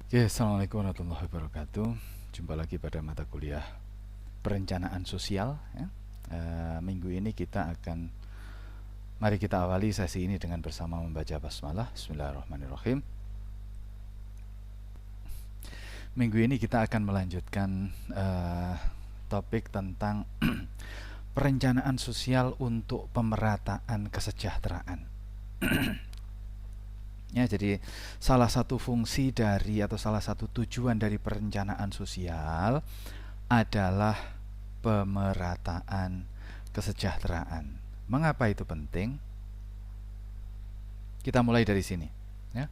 Oke, Assalamualaikum warahmatullahi wabarakatuh. Jumpa lagi pada mata kuliah perencanaan sosial ya. Minggu ini mari kita awali sesi ini dengan bersama membaca basmalah. Bismillahirrahmanirrahim. Minggu ini kita akan melanjutkan topik tentang perencanaan sosial untuk pemerataan kesejahteraan. Ya, jadi salah satu fungsi dari atau salah satu tujuan dari perencanaan sosial adalah pemerataan kesejahteraan. Mengapa itu penting? Kita mulai dari sini. Ya.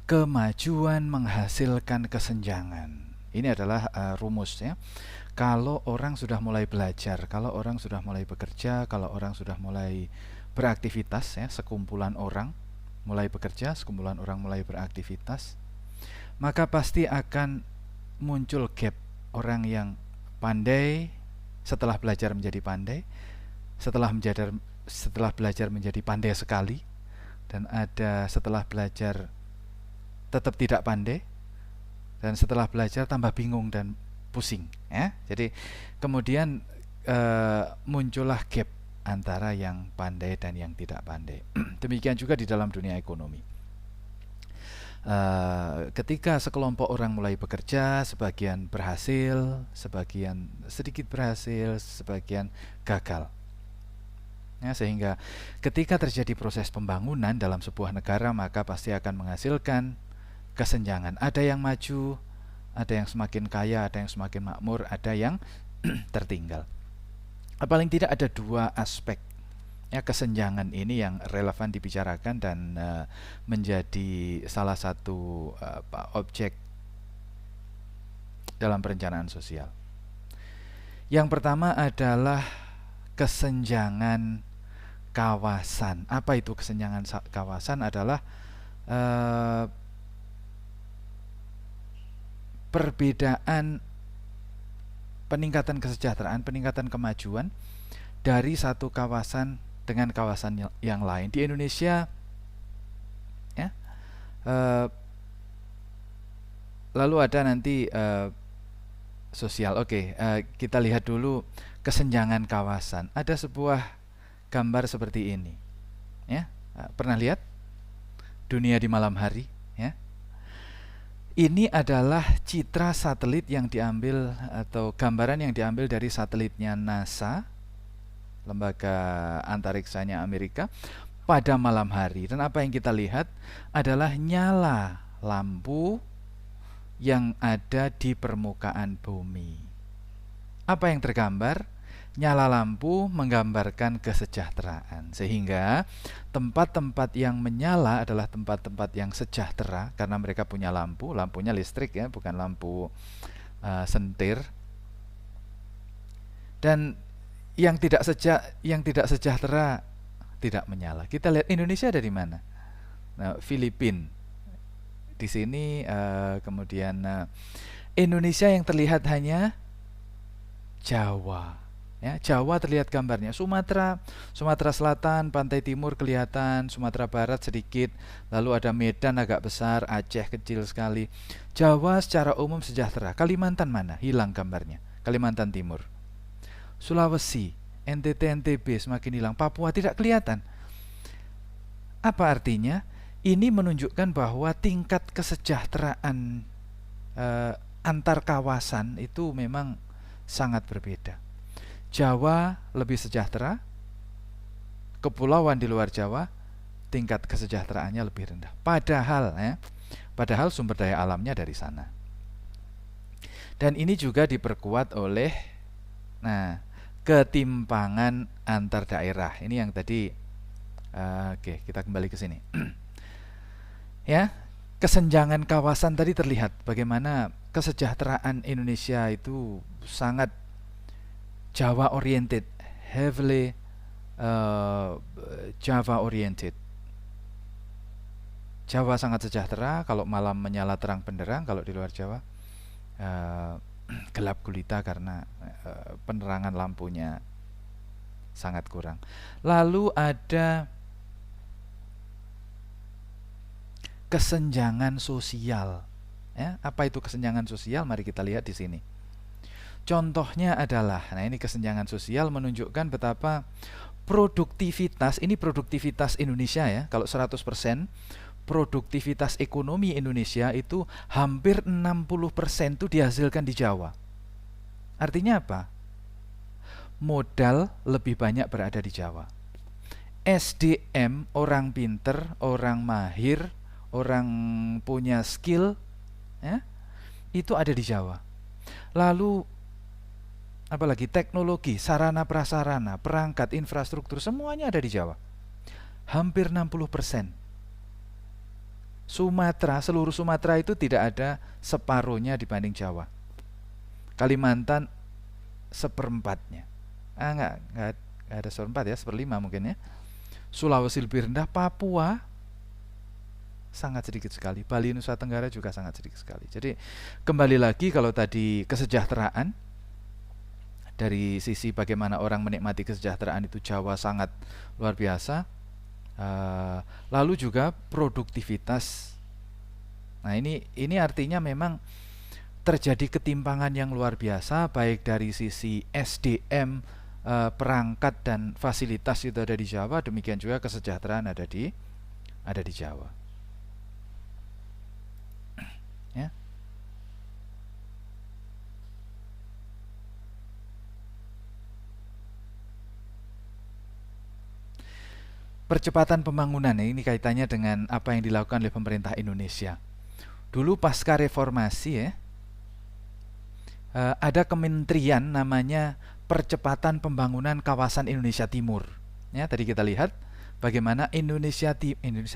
Kemajuan menghasilkan kesenjangan. Ini adalah rumus ya. Kalau orang sudah mulai belajar, kalau orang sudah mulai bekerja, kalau orang sudah mulai beraktivitas ya, sekumpulan orang mulai bekerja, sekumpulan orang mulai beraktivitas, maka pasti akan muncul gap. Orang yang pandai setelah belajar menjadi pandai, setelah belajar menjadi pandai sekali, dan ada setelah belajar tetap tidak pandai, dan setelah belajar tambah bingung dan pusing ya. Jadi kemudian muncullah gap antara yang pandai dan yang tidak pandai. Demikian juga di dalam dunia ekonomi. Ketika sekelompok orang mulai bekerja, sebagian berhasil, sebagian sedikit berhasil, sebagian gagal. Ya, sehingga ketika terjadi proses pembangunan dalam sebuah negara, maka pasti akan menghasilkan kesenjangan. Ada yang maju, ada yang semakin kaya, ada yang semakin makmur, ada yang tertinggal. Paling tidak ada dua aspek ya, kesenjangan ini yang relevan dibicarakan dan menjadi salah satu objek dalam perencanaan sosial. Yang pertama adalah kesenjangan kawasan. Apa itu kesenjangan kawasan? Adalah perbedaan peningkatan kesejahteraan, peningkatan kemajuan dari satu kawasan dengan kawasan yang lain. Di Indonesia ya, lalu ada nanti sosial. Oke, kita lihat dulu kesenjangan kawasan. Ada sebuah gambar seperti ini ya. Pernah lihat dunia di malam hari ya? Ini adalah citra satelit yang diambil atau gambaran yang diambil dari satelitnya NASA, lembaga antariksanya Amerika, pada malam hari. Dan apa yang kita lihat adalah nyala lampu yang ada di permukaan bumi. Apa yang tergambar? Nyala lampu menggambarkan kesejahteraan, sehingga tempat-tempat yang menyala adalah tempat-tempat yang sejahtera karena mereka punya lampu, lampunya listrik ya, bukan lampu sentir. Dan yang tidak sejahtera tidak menyala. Kita lihat Indonesia ada di mana? Nah, Filipina di sini, kemudian Indonesia yang terlihat hanya Jawa. Ya, Jawa terlihat gambarnya, Sumatera Selatan, pantai timur kelihatan, Sumatera Barat sedikit, lalu ada Medan agak besar, Aceh kecil sekali. Jawa secara umum sejahtera. Kalimantan mana? Hilang gambarnya. Kalimantan Timur. Sulawesi, NTT, NTB semakin hilang. Papua tidak kelihatan. Apa artinya? Ini menunjukkan bahwa tingkat kesejahteraan antar kawasan itu memang sangat berbeda. Jawa lebih sejahtera, kepulauan di luar Jawa tingkat kesejahteraannya lebih rendah. Padahal sumber daya alamnya dari sana. Dan ini juga diperkuat oleh ketimpangan antar daerah. Ini yang tadi. Oke, kita kembali ke sini. Ya, kesenjangan kawasan tadi terlihat bagaimana kesejahteraan Indonesia itu sangat Jawa oriented, heavily Java oriented. Jawa sangat sejahtera, kalau malam menyala terang benderang. Kalau di luar Jawa gelap gulita karena penerangan lampunya sangat kurang. Lalu ada kesenjangan sosial Ya, apa itu kesenjangan sosial? Mari kita lihat di sini. Contohnya adalah, nah ini kesenjangan sosial menunjukkan betapa produktivitas, ini produktivitas Indonesia ya, kalau 100%, produktivitas ekonomi Indonesia itu hampir 60% itu dihasilkan di Jawa. Artinya apa? Modal lebih banyak berada di Jawa. SDM, orang pinter, orang mahir, orang punya skill, ya, itu ada di Jawa. Lalu apalagi teknologi, sarana prasarana, perangkat, infrastruktur, semuanya ada di Jawa. Hampir 60%. Sumatera, seluruh Sumatera itu tidak ada separuhnya dibanding Jawa. Kalimantan seperempatnya. Enggak ada seperempat ya, seperlima mungkin ya. Sulawesi lebih rendah, Papua sangat sedikit sekali. Bali Nusa Tenggara juga sangat sedikit sekali. Jadi kembali lagi, kalau tadi kesejahteraan, dari sisi bagaimana orang menikmati kesejahteraan itu Jawa sangat luar biasa. Lalu juga produktivitas. Nah ini artinya memang terjadi ketimpangan yang luar biasa, baik dari sisi SDM, perangkat dan fasilitas itu ada di Jawa, demikian juga kesejahteraan ada di Jawa. Ya. Percepatan pembangunan, ini kaitannya dengan apa yang dilakukan oleh pemerintah Indonesia. Dulu pasca reformasi ya, ada kementerian namanya Percepatan Pembangunan Kawasan Indonesia Timur. Ya, tadi kita lihat bagaimana Indonesia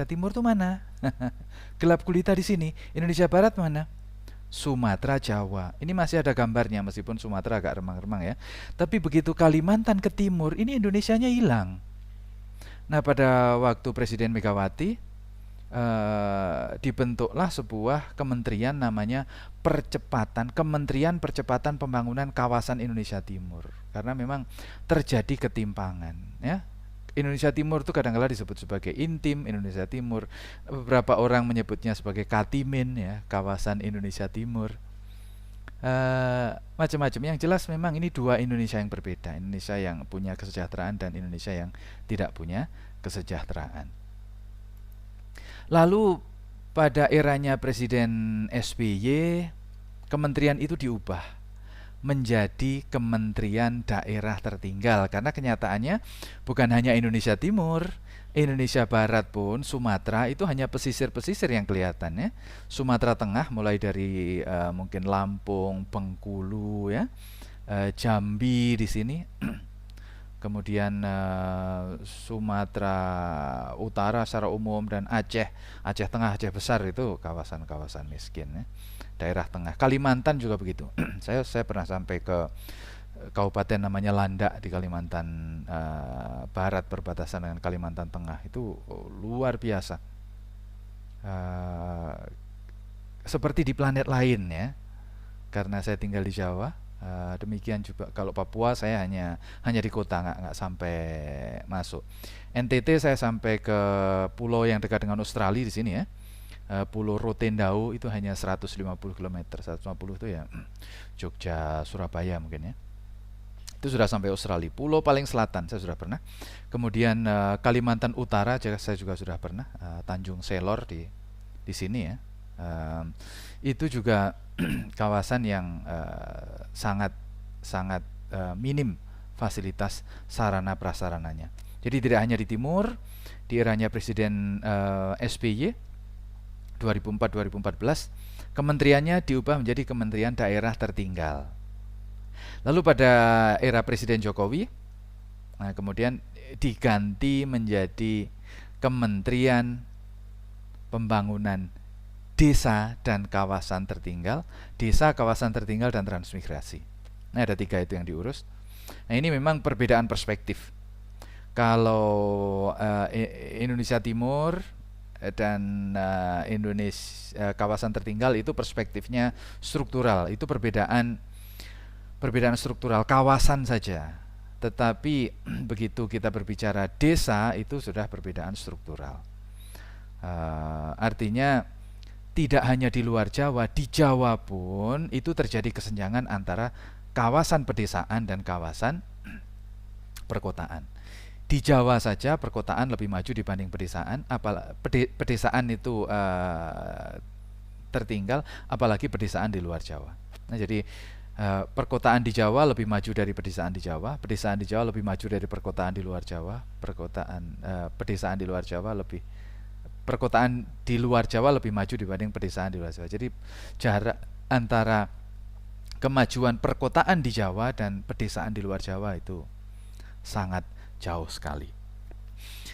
Timur itu mana? Gelap gulita di sini. Indonesia Barat mana? Sumatera, Jawa. Ini masih ada gambarnya, meskipun Sumatera agak remang-remang ya. Tapi begitu Kalimantan ke timur, ini Indonesianya hilang. Nah, pada waktu Presiden Megawati dibentuklah sebuah kementerian namanya Kementerian Percepatan Pembangunan Kawasan Indonesia Timur, karena memang terjadi ketimpangan ya. Indonesia Timur itu kadang-kala disebut sebagai Intim Indonesia Timur, beberapa orang menyebutnya sebagai Katimin ya, kawasan Indonesia Timur. Macam-macam. Yang jelas memang ini dua Indonesia yang berbeda, Indonesia yang punya kesejahteraan dan Indonesia yang tidak punya kesejahteraan. Lalu pada eranya Presiden SBY, kementerian itu diubah menjadi Kementerian Daerah Tertinggal, karena kenyataannya bukan hanya Indonesia Timur, Indonesia Barat pun, Sumatera itu hanya pesisir-pesisir yang kelihatan ya. Sumatera Tengah mulai dari mungkin Lampung, Bengkulu ya, Jambi di sini. Kemudian Sumatera Utara secara umum, dan Aceh Tengah, Aceh Besar itu kawasan-kawasan miskin ya, daerah tengah. Kalimantan juga begitu. saya pernah sampai ke kabupaten namanya Landak di Kalimantan Barat, perbatasan dengan Kalimantan Tengah, itu luar biasa, seperti di planet lain ya, karena saya tinggal di Jawa. Demikian juga kalau Papua, saya hanya di kota, nggak sampai masuk. NTT saya sampai ke pulau yang dekat dengan Australia di sini ya, Pulau Rotendao, itu hanya 150 km. 150 itu ya Jogja, Surabaya mungkin ya. Itu sudah sampai Australia. Pulau paling selatan saya sudah pernah. Kemudian Kalimantan Utara saya juga sudah pernah, Tanjung Selor di sini ya. Itu juga kawasan yang sangat minim fasilitas sarana prasarananya. Jadi tidak hanya di timur, di eranya Presiden SBY 2004-2014, kementeriannya diubah menjadi Kementerian Daerah Tertinggal. Lalu pada era Presiden Jokowi, kemudian diganti menjadi Kementerian Pembangunan Desa dan Kawasan Tertinggal, Desa, Kawasan Tertinggal, dan Transmigrasi. Nah, ada 3 itu yang diurus. Nah, ini memang perbedaan perspektif. Kalau Indonesia Timur dan Indonesia Kawasan Tertinggal itu perspektifnya struktural, itu perbedaan struktural kawasan saja. Tetapi begitu kita berbicara desa, itu sudah perbedaan struktural. Artinya tidak hanya di luar Jawa, di Jawa pun itu terjadi kesenjangan antara kawasan pedesaan dan kawasan perkotaan. Di Jawa saja perkotaan lebih maju dibanding pedesaan, pedesaan itu tertinggal, apalagi pedesaan di luar Jawa. Nah, jadi perkotaan di Jawa lebih maju dari pedesaan di Jawa, pedesaan di Jawa lebih maju dari perkotaan di luar Jawa, pedesaan di luar Jawa perkotaan di luar Jawa lebih maju dibanding pedesaan di luar Jawa. Jadi jarak antara kemajuan perkotaan di Jawa dan pedesaan di luar Jawa itu sangat jauh sekali.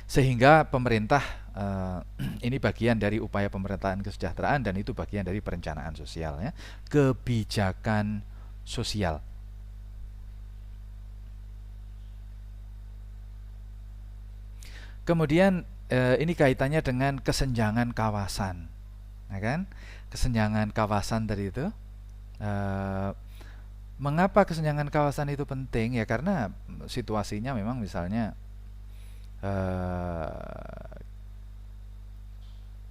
Sehingga pemerintah ini bagian dari upaya pemerataan kesejahteraan dan itu bagian dari perencanaan sosial, ya, kebijakan sosial. Kemudian ini kaitannya dengan kesenjangan kawasan, ya kan? Kesenjangan kawasan tadi itu. Mengapa kesenjangan kawasan itu penting? Ya karena situasinya memang misalnya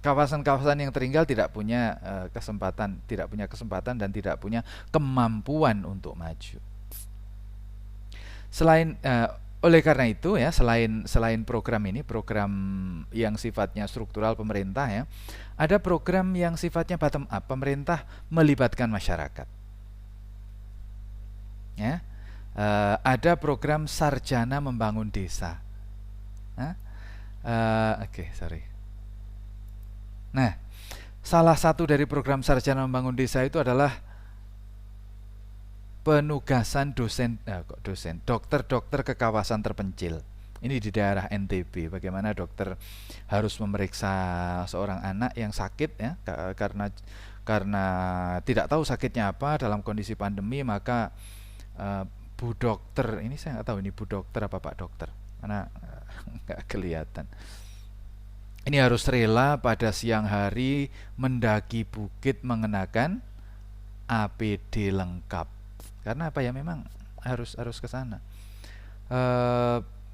kawasan-kawasan yang tertinggal tidak punya kesempatan dan tidak punya kemampuan untuk maju. Oleh karena itu, ya, selain program ini, program yang sifatnya struktural pemerintah, ya, ada program yang sifatnya bottom up, pemerintah melibatkan masyarakat, ya. Ada program Sarjana Membangun Desa. Nah, salah satu dari program Sarjana Membangun Desa itu adalah penugasan dokter ke kawasan terpencil. Ini di daerah NTB. Bagaimana dokter harus memeriksa seorang anak yang sakit, ya, karena tidak tahu sakitnya apa dalam kondisi pandemi, maka Bu Dokter, ini saya nggak tahu ini Bu Dokter apa Pak Dokter, karena nggak kelihatan. Ini harus rela pada siang hari mendaki bukit mengenakan APD lengkap. Karena apa ya, memang harus ke sana.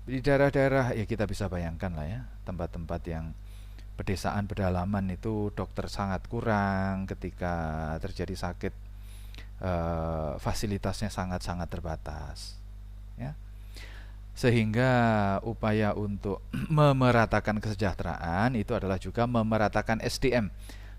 Di daerah-daerah, ya kita bisa bayangkan lah, ya, tempat-tempat yang pedesaan pedalaman itu dokter sangat kurang, ketika terjadi sakit fasilitasnya sangat-sangat terbatas, ya. Sehingga upaya untuk memeratakan kesejahteraan itu adalah juga memeratakan SDM.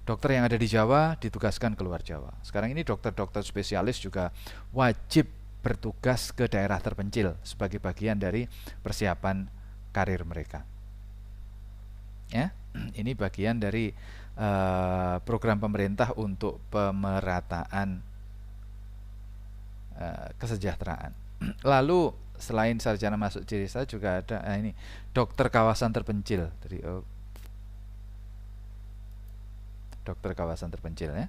Dokter yang ada di Jawa ditugaskan keluar Jawa. Sekarang ini dokter-dokter spesialis juga wajib bertugas ke daerah terpencil sebagai bagian dari persiapan karir mereka, ya. Ini bagian dari program pemerintah untuk pemerataan kesejahteraan. Lalu selain sarjana masuk desa juga ada ini dokter kawasan terpencil. Jadi dokter kawasan terpencil, ya.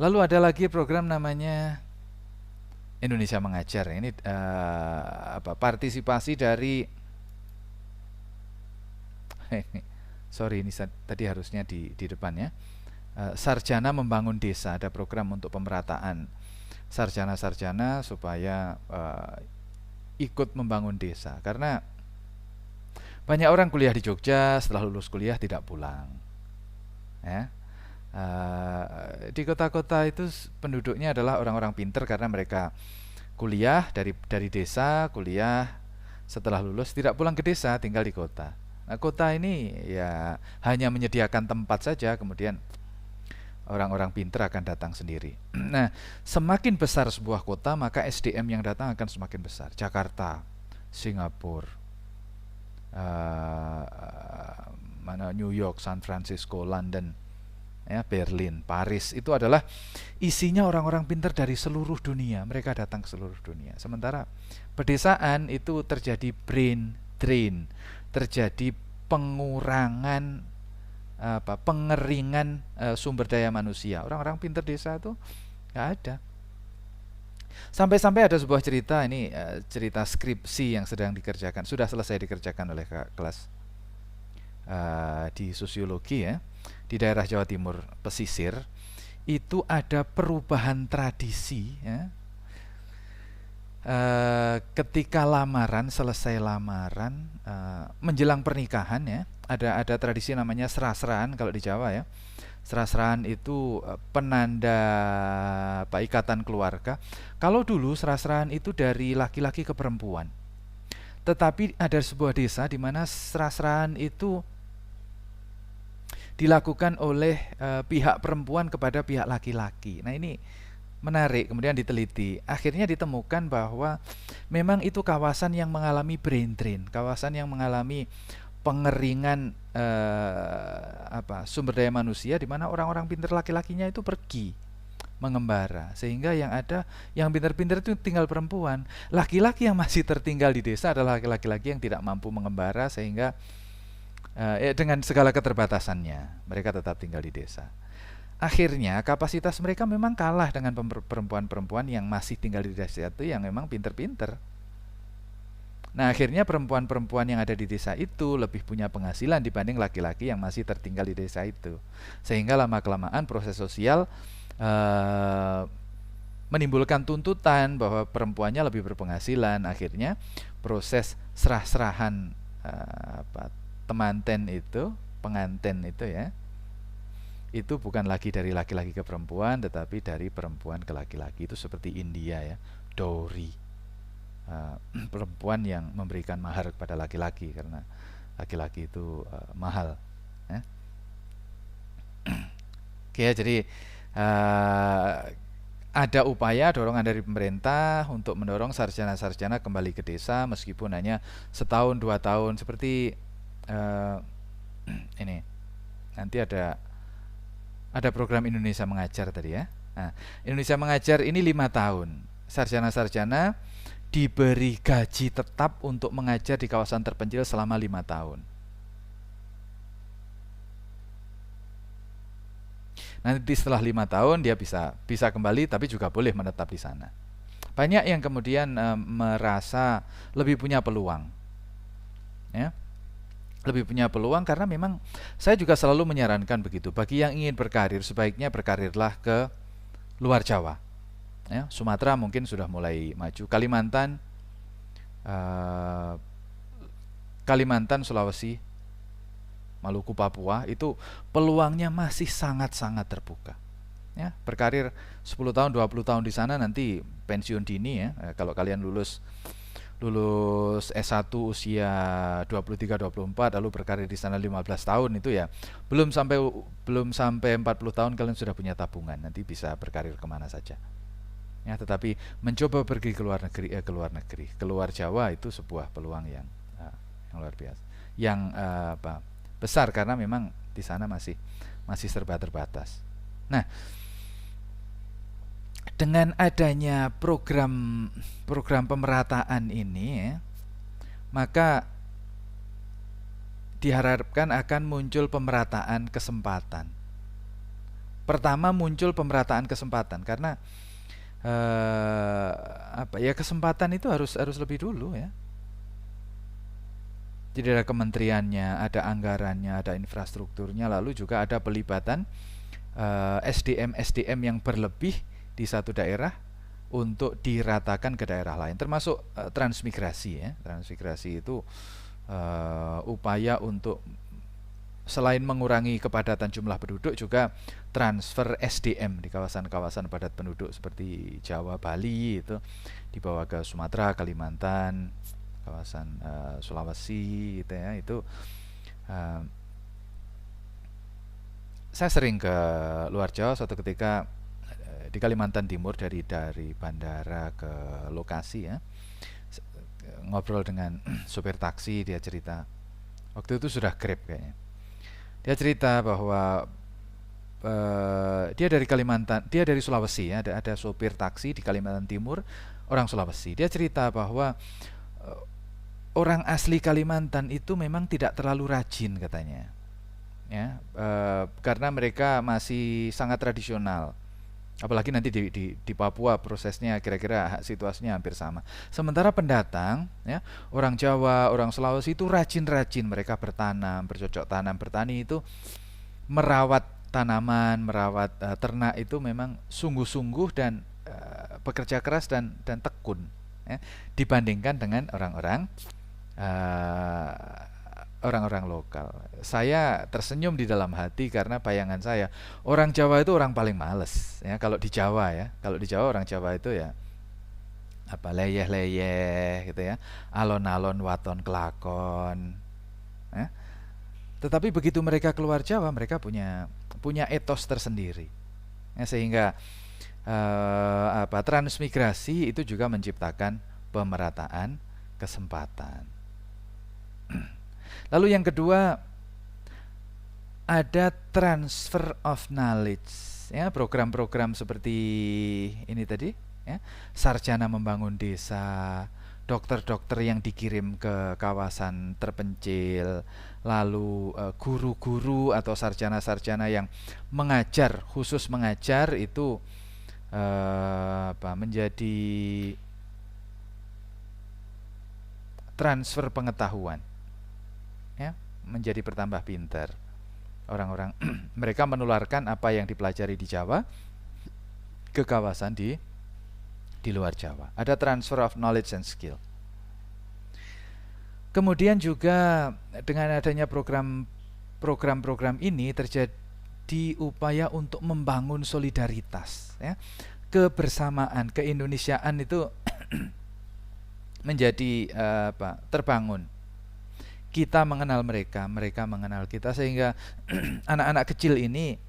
Lalu ada lagi program namanya Indonesia Mengajar. Ini partisipasi dari sorry, ini tadi harusnya di depan, ya. Sarjana Membangun Desa. Ada program untuk pemerataan sarjana-sarjana supaya ikut membangun desa. Karena banyak orang kuliah di Jogja, setelah lulus kuliah tidak pulang, ya. Di kota-kota itu penduduknya adalah orang-orang pinter karena mereka kuliah dari desa, kuliah setelah lulus tidak pulang ke desa, tinggal di kota. Nah, kota ini ya hanya menyediakan tempat saja, kemudian orang-orang pinter akan datang sendiri. Nah, semakin besar sebuah kota, maka SDM yang datang akan semakin besar. Jakarta, Singapura, New York, San Francisco, London, ya, Berlin, Paris, itu adalah isinya orang-orang pintar dari seluruh dunia. Mereka datang ke seluruh dunia. Sementara pedesaan itu terjadi brain drain, terjadi pengurangan pengeringan sumber daya manusia. Orang-orang pintar desa itu nggak ada. Sampai-sampai ada sebuah cerita, ini cerita skripsi yang sedang dikerjakan, sudah selesai dikerjakan oleh kelas di sosiologi, ya, di daerah Jawa Timur pesisir. Itu ada perubahan tradisi, ya. ketika lamaran, selesai lamaran, menjelang pernikahan ya, ada tradisi namanya serah-serahan kalau di Jawa ya. Serah-serahan itu penanda apa, ikatan keluarga. Kalau dulu serah-serahan itu dari laki-laki ke perempuan. Tetapi ada sebuah desa di mana serah-serahan itu dilakukan oleh pihak perempuan kepada pihak laki-laki. Nah, ini menarik, kemudian diteliti. Akhirnya ditemukan bahwa memang itu kawasan yang mengalami brain drain, kawasan yang mengalami pengeringan sumber daya manusia, di mana orang-orang pintar laki-lakinya itu pergi mengembara, sehingga yang ada yang pintar-pintar itu tinggal perempuan. Laki-laki yang masih tertinggal di desa adalah laki-laki yang tidak mampu mengembara, sehingga dengan segala keterbatasannya mereka tetap tinggal di desa. Akhirnya kapasitas mereka memang kalah dengan perempuan-perempuan yang masih tinggal di desa itu, yang memang pintar-pintar. Nah, akhirnya perempuan-perempuan yang ada di desa itu lebih punya penghasilan dibanding laki-laki yang masih tertinggal di desa itu. Sehingga lama-kelamaan proses sosial menimbulkan tuntutan bahwa perempuannya lebih berpenghasilan. Akhirnya proses serah-serahan temanten itu, pengantin itu ya, itu bukan lagi dari laki-laki ke perempuan, tetapi dari perempuan ke laki-laki. Itu seperti India ya, dowry, perempuan yang memberikan mahar kepada laki-laki karena laki-laki itu mahal ya. Oke ya, jadi ada upaya dorongan dari pemerintah untuk mendorong sarjana-sarjana kembali ke desa meskipun hanya setahun 2 tahun, seperti ini nanti ada program Indonesia Mengajar tadi ya. Nah, Indonesia Mengajar ini 5 tahun. Sarjana-sarjana diberi gaji tetap untuk mengajar di kawasan terpencil selama 5 tahun. Nanti setelah 5 tahun dia bisa kembali, tapi juga boleh menetap di sana. Banyak yang kemudian merasa lebih punya peluang, ya. Lebih punya peluang karena memang saya juga selalu menyarankan begitu. Bagi yang ingin berkarir, sebaiknya berkarirlah ke luar Jawa. Ya, Sumatera mungkin sudah mulai maju. Kalimantan, Sulawesi, Maluku, Papua itu peluangnya masih sangat-sangat terbuka. Ya, berkarir 10 tahun, 20 tahun di sana, nanti pensiun dini ya. Kalau kalian lulus S1 usia 23-24 lalu berkarir di sana 15 tahun itu ya belum sampai 40 tahun kalian sudah punya tabungan, nanti bisa berkarir kemana saja ya. Tetapi mencoba pergi ke luar negeri, keluar Jawa, itu sebuah peluang yang luar biasa, yang besar, karena memang di sana masih serba terbatas. Nah, dengan adanya program pemerataan ini ya, maka diharapkan akan muncul pemerataan kesempatan. Pertama muncul pemerataan kesempatan karena kesempatan itu harus lebih dulu ya. Jadi ada kementeriannya, ada anggarannya, ada infrastrukturnya, lalu juga ada pelibatan SDM yang berlebih di satu daerah untuk diratakan ke daerah lain, termasuk transmigrasi ya. Transmigrasi itu upaya untuk selain mengurangi kepadatan jumlah penduduk, juga transfer SDM di kawasan-kawasan padat penduduk seperti Jawa, Bali, itu dibawa ke Sumatera, Kalimantan, kawasan Sulawesi gitu ya. Itu saya sering ke luar Jawa. Suatu ketika di Kalimantan Timur, dari bandara ke lokasi ya, ngobrol dengan supir taksi, dia cerita, waktu itu sudah Grab kayaknya, dia cerita bahwa dia dari Sulawesi ya, ada supir taksi di Kalimantan Timur, orang Sulawesi. Dia cerita bahwa orang asli Kalimantan itu memang tidak terlalu rajin katanya ya, karena mereka masih sangat tradisional. Apalagi nanti di Papua prosesnya kira-kira situasinya hampir sama. Sementara pendatang ya, orang Jawa, orang Sulawesi itu rajin-rajin, mereka bertanam, bercocok tanam, bertani, itu merawat tanaman, merawat ternak, itu memang sungguh-sungguh dan bekerja keras dan tekun ya, dibandingkan dengan eh, orang-orang lokal. Saya tersenyum di dalam hati karena bayangan saya orang Jawa itu orang paling males ya, kalau di Jawa ya. Kalau di Jawa orang Jawa itu ya apa leyeh-leyeh gitu ya, alon-alon waton kelakon ya. Tetapi begitu mereka keluar Jawa, mereka punya punya etos tersendiri ya, sehingga transmigrasi itu juga menciptakan pemerataan kesempatan. Lalu yang kedua, ada transfer of knowledge ya, program-program seperti ini tadi ya, sarjana membangun desa, dokter-dokter yang dikirim ke kawasan terpencil, lalu guru-guru atau sarjana-sarjana yang mengajar, khusus mengajar itu menjadi transfer pengetahuan ya, menjadi bertambah pintar. Orang-orang mereka menularkan apa yang dipelajari di Jawa ke kawasan di luar Jawa. Ada transfer of knowledge and skill. Kemudian juga dengan adanya program-program ini terjadi upaya untuk membangun solidaritas ya. Kebersamaan, keindonesiaan itu menjadi terbangun. Kita mengenal mereka, mereka mengenal kita, sehingga anak-anak kecil ini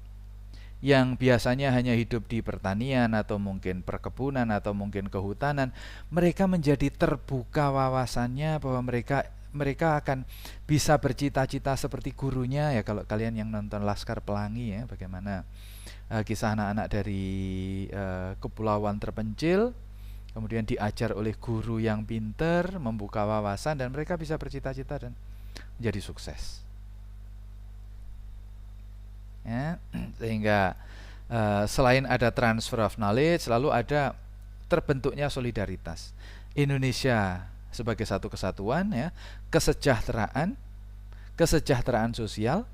yang biasanya hanya hidup di pertanian atau mungkin perkebunan atau mungkin kehutanan, mereka menjadi terbuka wawasannya bahwa mereka akan bisa bercita-cita seperti gurunya ya. Kalau kalian yang nonton Laskar Pelangi ya, bagaimana kisah anak-anak dari kepulauan terpencil kemudian diajar oleh guru yang pintar, membuka wawasan, dan mereka bisa bercita-cita dan menjadi sukses ya. Sehingga selain ada transfer of knowledge, lalu ada terbentuknya solidaritas Indonesia sebagai satu kesatuan ya, kesejahteraan sosial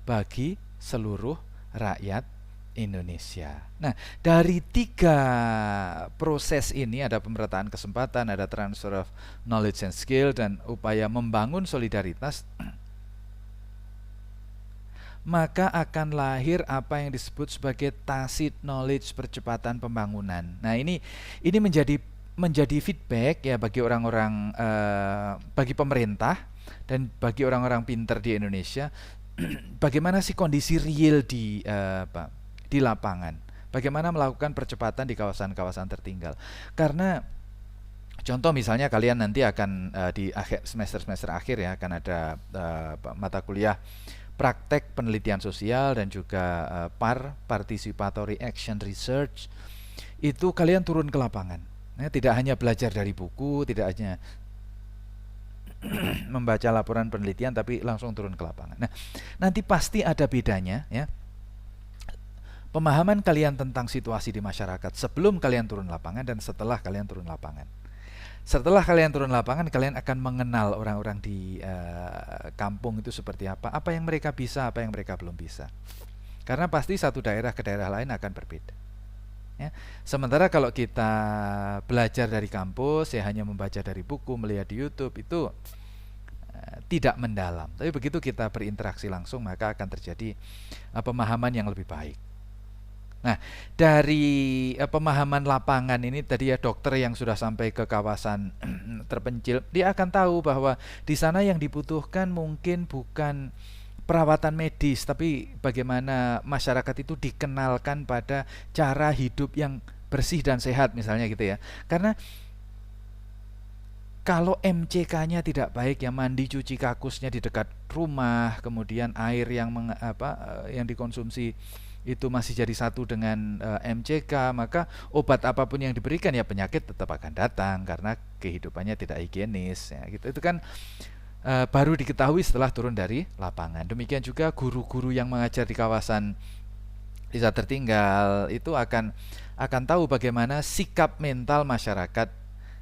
bagi seluruh rakyat Indonesia. Nah, dari 3 proses ini, ada pemerataan kesempatan, ada transfer of knowledge and skill, dan upaya membangun solidaritas, maka akan lahir apa yang disebut sebagai tacit knowledge, percepatan pembangunan. Nah, ini menjadi feedback ya bagi orang-orang, bagi pemerintah dan bagi orang-orang pintar di Indonesia. Bagaimana sih kondisi real di lapangan, bagaimana melakukan percepatan di kawasan-kawasan tertinggal. Karena contoh misalnya kalian nanti akan di akhir semester akhir ya, akan ada mata kuliah praktek penelitian sosial dan juga participatory action research. Itu kalian turun ke lapangan ya, tidak hanya belajar dari buku, tidak hanya membaca laporan penelitian, tapi langsung turun ke lapangan. Nah, nanti pasti ada bedanya ya, pemahaman kalian tentang situasi di masyarakat sebelum kalian turun lapangan dan setelah kalian turun lapangan. Setelah kalian turun lapangan, kalian akan mengenal orang-orang di kampung itu seperti apa yang mereka bisa, apa yang mereka belum bisa. Karena pasti satu daerah ke daerah lain akan berbeda ya. Sementara kalau kita belajar dari kampus ya, hanya membaca dari buku, melihat di YouTube, itu tidak mendalam. Tapi begitu kita berinteraksi langsung, maka akan terjadi pemahaman yang lebih baik. Nah, dari pemahaman lapangan ini tadi ya, dokter yang sudah sampai ke kawasan terpencil, dia akan tahu bahwa di sana yang dibutuhkan mungkin bukan perawatan medis, tapi bagaimana masyarakat itu dikenalkan pada cara hidup yang bersih dan sehat misalnya gitu ya. Karena kalau MCK-nya tidak baik ya, mandi cuci kakusnya di dekat rumah, kemudian air yang yang dikonsumsi itu masih jadi satu dengan MCK, maka obat apapun yang diberikan ya penyakit tetap akan datang karena kehidupannya tidak higienis ya, gitu. Itu kan baru diketahui setelah turun dari lapangan. Demikian juga guru-guru yang mengajar di kawasan desa tertinggal itu akan tahu bagaimana sikap mental masyarakat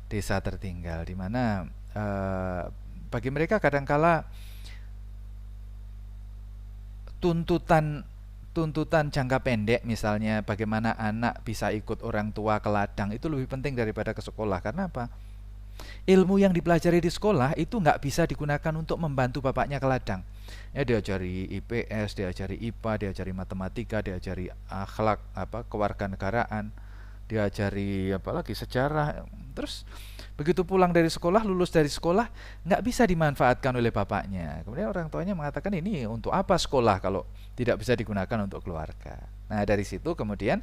desa tertinggal, di mana bagi mereka kadangkala tuntutan jangka pendek, misalnya bagaimana anak bisa ikut orang tua ke ladang, itu lebih penting daripada ke sekolah. Karena apa? Ilmu yang dipelajari di sekolah itu nggak bisa digunakan untuk membantu bapaknya ke ladang. Ya, diajari IPS, diajari IPA, diajari matematika, diajari akhlak, kewarganegaraan, diajari apalagi sejarah. Terus begitu pulang dari sekolah, lulus dari sekolah, nggak bisa dimanfaatkan oleh bapaknya. Kemudian orang tuanya mengatakan, ini untuk apa sekolah kalau tidak bisa digunakan untuk keluarga. Nah, dari situ kemudian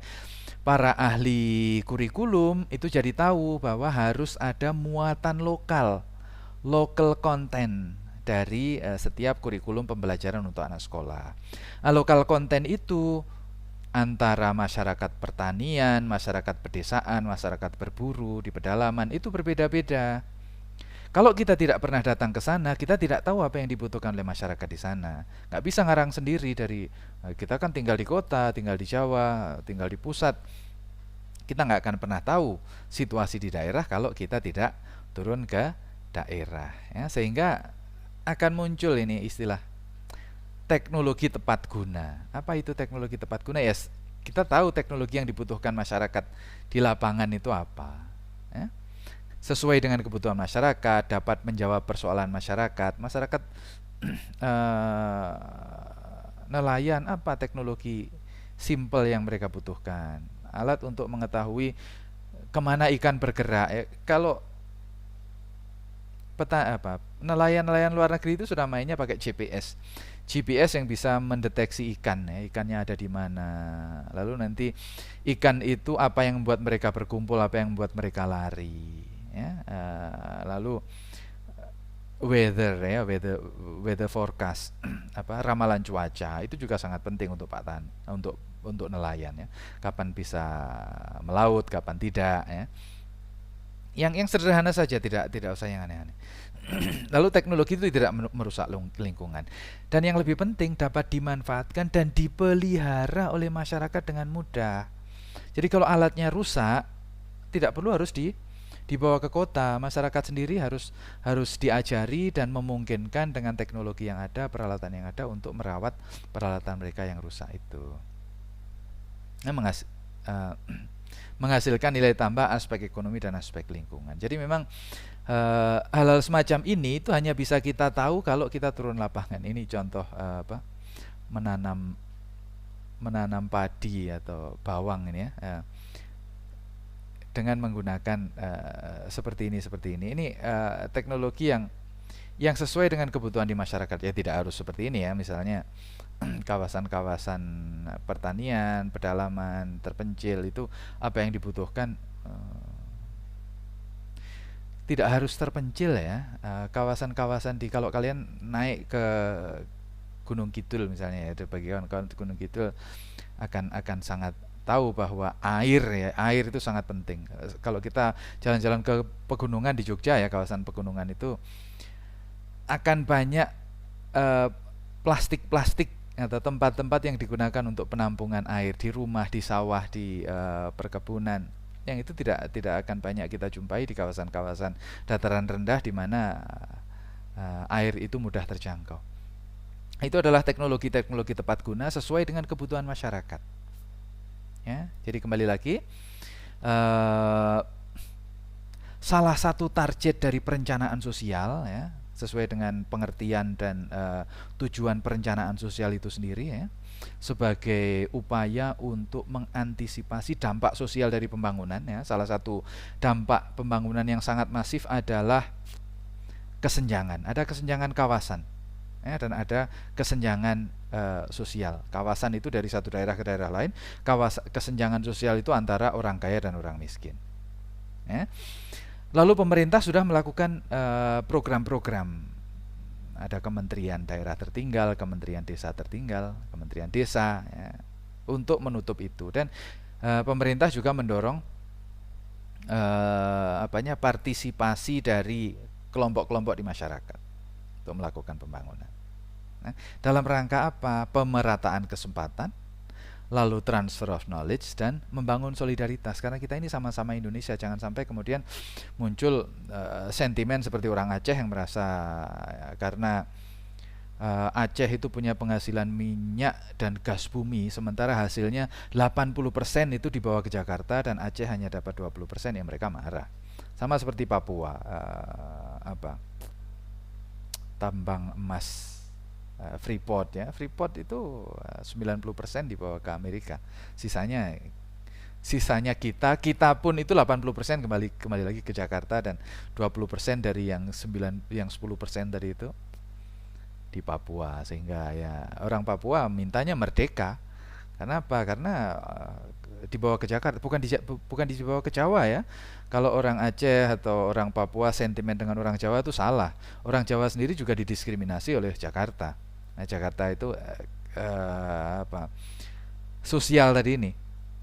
para ahli kurikulum itu jadi tahu bahwa harus ada muatan lokal, local content dari setiap kurikulum pembelajaran untuk anak sekolah. Local content itu antara masyarakat pertanian, masyarakat pedesaan, masyarakat berburu di pedalaman itu berbeda-beda. Kalau kita tidak pernah datang ke sana, kita tidak tahu apa yang dibutuhkan oleh masyarakat di sana. Nggak bisa ngarang sendiri dari kita kan tinggal di kota, tinggal di Jawa, tinggal di pusat. Kita nggak akan pernah tahu situasi di daerah kalau kita tidak turun ke daerah. Ya, sehingga akan muncul ini istilah teknologi tepat guna. Apa itu teknologi tepat guna? Ya, kita tahu teknologi yang dibutuhkan masyarakat di lapangan itu apa. Ya. Sesuai dengan kebutuhan masyarakat, dapat menjawab persoalan masyarakat. Masyarakat nelayan, apa teknologi simple yang mereka butuhkan? Alat untuk mengetahui kemana ikan bergerak. Kalau nelayan-nelayan luar negeri itu sudah mainnya pakai GPS yang bisa mendeteksi ikan, ya, ikannya ada di mana. Lalu nanti ikan itu apa yang membuat mereka berkumpul, apa yang membuat mereka lari, ya. Lalu weather forecast, ramalan cuaca itu juga sangat penting untuk untuk nelayan, ya. Kapan bisa melaut, kapan tidak, ya. Yang sederhana saja, tidak usah yang aneh-aneh. Lalu teknologi itu tidak merusak lingkungan, dan yang lebih penting dapat dimanfaatkan dan dipelihara oleh masyarakat dengan mudah. Jadi kalau alatnya rusak, tidak perlu harus dibawa ke kota. Masyarakat sendiri harus diajari dan memungkinkan dengan teknologi yang ada, peralatan yang ada untuk merawat peralatan mereka yang rusak itu. Nah, menghasilkan nilai tambah aspek ekonomi dan aspek lingkungan. Jadi memang hal-hal semacam ini itu hanya bisa kita tahu kalau kita turun lapangan. Ini contoh menanam padi atau bawang ini, ya, dengan menggunakan seperti ini. Ini teknologi yang sesuai dengan kebutuhan di masyarakat. Ya, tidak harus seperti ini, ya. Misalnya kawasan-kawasan pertanian, pedalaman terpencil itu apa yang dibutuhkan tidak harus terpencil, ya. Kawasan-kawasan kalau kalian naik ke Gunung Kidul misalnya, ya, bagi kawan-kawan Gunung Kidul akan sangat tahu bahwa air itu sangat penting. Kalau kita jalan-jalan ke pegunungan di Jogja, ya, kawasan pegunungan itu akan banyak plastik atau tempat-tempat yang digunakan untuk penampungan air di rumah, di sawah, di perkebunan. Yang itu tidak akan banyak kita jumpai di kawasan-kawasan dataran rendah di mana air itu mudah terjangkau. Itu adalah teknologi tepat guna sesuai dengan kebutuhan masyarakat. Ya, jadi kembali lagi, salah satu target dari perencanaan sosial, ya, sesuai dengan pengertian dan tujuan perencanaan sosial itu sendiri, ya, sebagai upaya untuk mengantisipasi dampak sosial dari pembangunan, ya. Salah satu dampak pembangunan yang sangat masif adalah kesenjangan. Ada kesenjangan kawasan, ya, dan ada kesenjangan sosial. Kawasan itu dari satu daerah ke daerah lain. Kesenjangan sosial itu antara orang kaya dan orang miskin, ya. Lalu pemerintah sudah melakukan program-program. Ada Kementerian Daerah Tertinggal, Kementerian Desa Tertinggal, Kementerian Desa, ya, untuk menutup itu. Dan pemerintah juga mendorong partisipasi dari kelompok-kelompok di masyarakat untuk melakukan pembangunan. Nah, dalam rangka apa? Pemerataan kesempatan, lalu transfer of knowledge, dan membangun solidaritas. Karena kita ini sama-sama Indonesia, jangan sampai kemudian muncul sentimen seperti orang Aceh yang merasa karena Aceh itu punya penghasilan minyak dan gas bumi, sementara hasilnya 80% itu dibawa ke Jakarta dan Aceh hanya dapat 20%, yang mereka marah. Sama seperti Papua, tambang emas, Freeport ya. Freeport itu 90% dibawa ke Amerika. Sisanya sisanya kita pun itu 80% kembali kembali lagi ke Jakarta, dan 20% dari yang 10% tadi itu di Papua. Sehingga ya orang Papua mintanya merdeka. Karena apa? Karena dibawa ke Jakarta, bukan dibawa ke Jawa ya. Kalau orang Aceh atau orang Papua sentimen dengan orang Jawa itu salah. Orang Jawa sendiri juga didiskriminasi oleh Jakarta. Nah, Jakarta itu apa? Sosial tadi ini,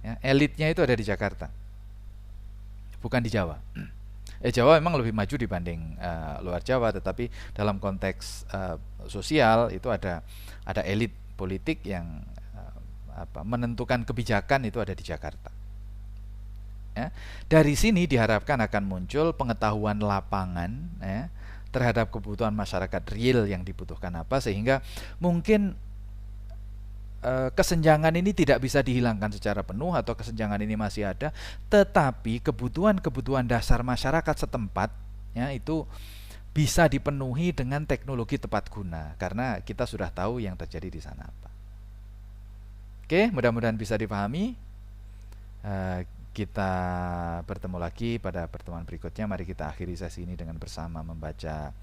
ya, elitnya itu ada di Jakarta, bukan di Jawa. Jawa memang lebih maju dibanding luar Jawa, tetapi dalam konteks sosial itu ada elit politik yang menentukan kebijakan itu ada di Jakarta. Ya. Dari sini diharapkan akan muncul pengetahuan lapangan ya, terhadap kebutuhan masyarakat real yang dibutuhkan apa, sehingga mungkin kesenjangan ini tidak bisa dihilangkan secara penuh atau kesenjangan ini masih ada, tetapi kebutuhan-kebutuhan dasar masyarakat setempat ya itu bisa dipenuhi dengan teknologi tepat guna, karena kita sudah tahu yang terjadi di sana apa. Oke, mudah-mudahan bisa dipahami. Kita bertemu lagi pada pertemuan berikutnya. Mari kita akhiri sesi ini dengan bersama membaca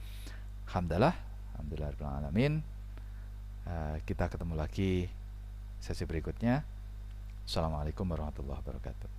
hamdalah, alhamdulillahirrahmanirrahim. Kita ketemu lagi sesi berikutnya. Assalamualaikum warahmatullahi wabarakatuh.